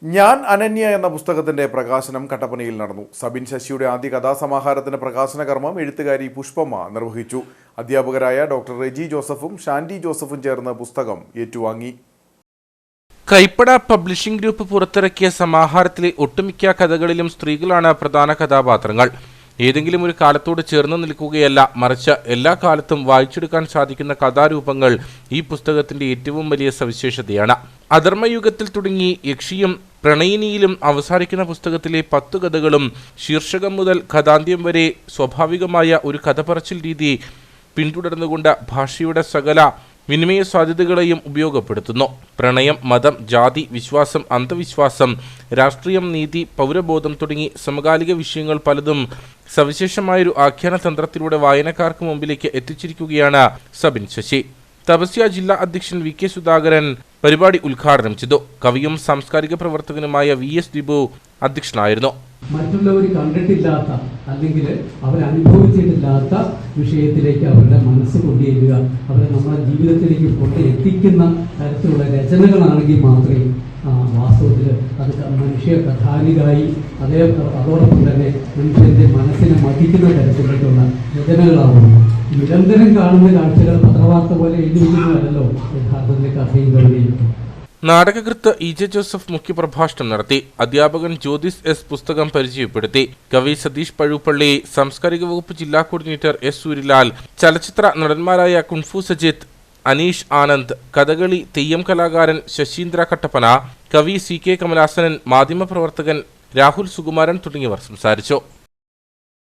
ഞാൻ അനന്യ എന്ന പുസ്തകത്തിന്റെ പ്രകാശനം കട്ടപ്പനയിൽ നടന്നു. സബിൻ ശശിയുടെ ആദ്യ കഥാസമാഹാരത്തിന്റെ പ്രകാശന കർമ്മം എഴുത്തുകാരി പുഷ്പമ്മ നിർവഹിച്ചു. അധ്യാപകരായ ഡോക്ടർ റെജി ജോസഫും ഷാൻഡി ജോസഫും ചേർന്ന് പുസ്തകം ഏറ്റുവാങ്ങി. കൈപ്പട പബ്ലിഷിംഗ് ഗ്രൂപ്പ് പുറത്തിറക്കിയ സമാഹാരത്തിലെ ഒട്ടുമിക്ക കഥകളിലും സ്ത്രീകളാണ് പ്രധാന കഥാപാത്രങ്ങൾ. ഏതെങ്കിലും ഒരു കാലത്തോട് ചേർന്ന് നിൽക്കുകയല്ല, മറിച്ച് എല്ലാ കാലത്തും വായിച്ചെടുക്കാൻ സാധിക്കുന്ന കഥാരൂപങ്ങൾ ഈ പുസ്തകത്തിന്റെ ഏറ്റവും വലിയ സവിശേഷതയാണ്. അധർമ്മയുഗത്തിൽ തുടങ്ങി യക്ഷിയും പ്രണയിനിയിലും അവസാനിക്കുന്ന പുസ്തകത്തിലെ 10 കഥകളും ശീർഷകം മുതൽ കഥാന്ത്യം വരെ സ്വാഭാവികമായ ഒരു കഥ പറച്ചിൽ രീതി പിന്തുടർന്നുകൊണ്ട് ഭാഷയുടെ സകല വിനിമയ സാധ്യതകളെയും ഉപയോഗപ്പെടുത്തുന്നു. പ്രണയം, മതം, ജാതി, വിശ്വാസം, അന്ധവിശ്വാസം, രാഷ്ട്രീയം, നീതി, പൗരബോധം തുടങ്ങി സമകാലിക വിഷയങ്ങൾ പലതും സവിശേഷമായൊരു ആഖ്യാന തന്ത്രത്തിലൂടെ വായനക്കാർക്ക് മുമ്പിലേക്ക് എത്തിച്ചിരിക്കുകയാണ് സബിൻ ശശി. തപസ്യ ജില്ലാ അധ്യക്ഷൻ വി കെ സുധാകരൻ പരിപാടി ഉദ്ഘാടനം ചെയ്തു. കവിയും സാംസ്കാരിക പ്രവർത്തകനുമായ VS ദിബു അധ്യക്ഷനായിരുന്നു. മറ്റുള്ളവർ കണ്ടിട്ടില്ലാത്ത അല്ലെങ്കിൽ അവരനുഭവിച്ചിട്ടില്ലാത്ത വിഷയത്തിലേക്ക് അവരുടെ മനസ്സ് കൊണ്ടുവരിക, അവരെ നമ്മുടെ ജീവിതത്തിലേക്ക് കൊണ്ടെത്തിക്കുന്ന തരത്തിലുള്ള രചനകളാണെങ്കിൽ മാത്രമേ വാസ്തവത്തിൽ അത് മനുഷ്യ കഥാനികായി അതോടൊപ്പം തന്നെ മനുഷ്യന്റെ മനസ്സിനെ മതിക്കുന്ന തരത്തിലേക്കുള്ള രചനകളാവുന്നു. നിരന്തരം കാണുന്ന കാഴ്ചകൾ പത്രവാർത്ത പോലെ എഴുതിയിരിക്കുന്നതല്ലോ യഥാർത്ഥത്തിലെ കഥയും കവിതയും. നാടകകൃത്ത് EJ ജോസഫ് മുഖ്യപ്രഭാഷണം നടത്തി. അധ്യാപകൻ ജ്യോതിസ് S പുസ്തകം പരിചയപ്പെടുത്തി. കവി സതീഷ് പഴുപ്പള്ളി, സാംസ്കാരിക വകുപ്പ് ജില്ലാ കോർഡിനേറ്റർ S സൂര്യലാൽ, ചലച്ചിത്ര നടന്മാരായ കുൻഫു സജിത്ത്, അനീഷ് ആനന്ദ്, കഥകളി തെയ്യം കലാകാരൻ ശശീന്ദ്ര കട്ടപ്പന, കവി CK കമലാസനൻ, മാധ്യമപ്രവർത്തകൻ രാഹുൽ സുകുമാരൻ തുടങ്ങിയവർ സംസാരിച്ചു.